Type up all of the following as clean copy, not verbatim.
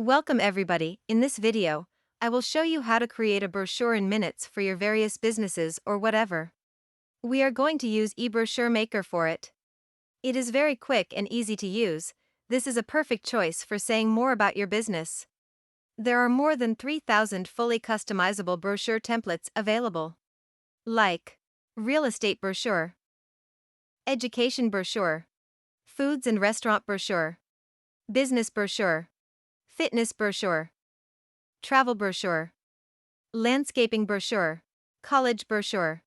Welcome everybody. In this video, I will show you how to create a brochure in minutes for your various businesses or whatever. We are going to use eBrochureMaker for it. It is very quick and easy to use. This is a perfect choice for saying more about your business. There are more than 3,000 fully customizable brochure templates available. Like real estate brochure, education brochure, foods and restaurant brochure, business brochure, fitness brochure, travel brochure, landscaping brochure, college brochure,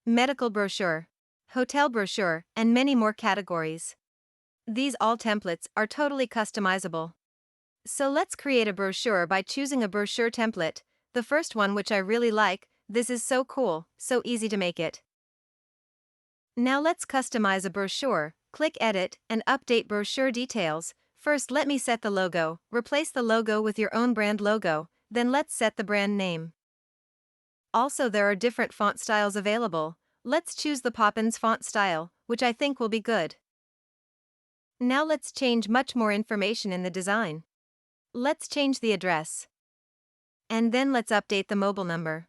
medical brochure, hotel brochure, and many more categories. These all templates are totally customizable. So let's create a brochure by choosing a brochure template, the first one which I really like. This is so cool, so easy to make it. Now let's customize a brochure. Click Edit and Update Brochure Details. First let me set the logo. Replace the logo with your own brand logo, then let's set the brand name. Also there are different font styles available. Let's choose the Poppins font style, which I think will be good. Now let's change much more information in the design. Let's change the address. And then let's update the mobile number.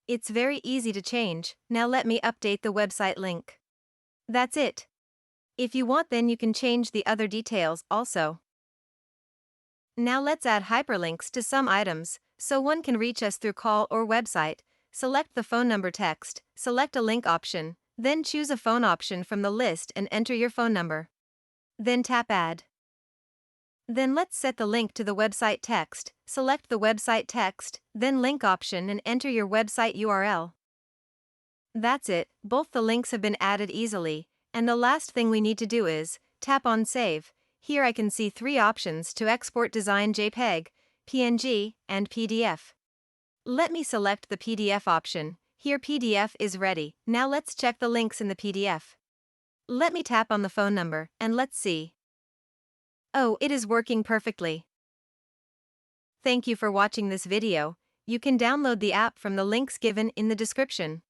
It's very easy to change. Now let me update the website link. That's it. If you want, then you can change the other details also. Now let's add hyperlinks to some items, so one can reach us through call or website. Select the phone number text, select a link option, then choose a phone option from the list and enter your phone number. Then tap Add. Then let's set the link to the website text, select the website text, then link option and enter your website URL. That's it, both the links have been added easily, and the last thing we need to do is tap on Save. Here I can see three options to export design: JPEG, PNG, and PDF. Let me select the PDF option. Here PDF is ready. Now let's check the links in the PDF. Let me tap on the phone number and let's see. Oh, it is working perfectly. Thank you for watching this video. You can download the app from the links given in the description.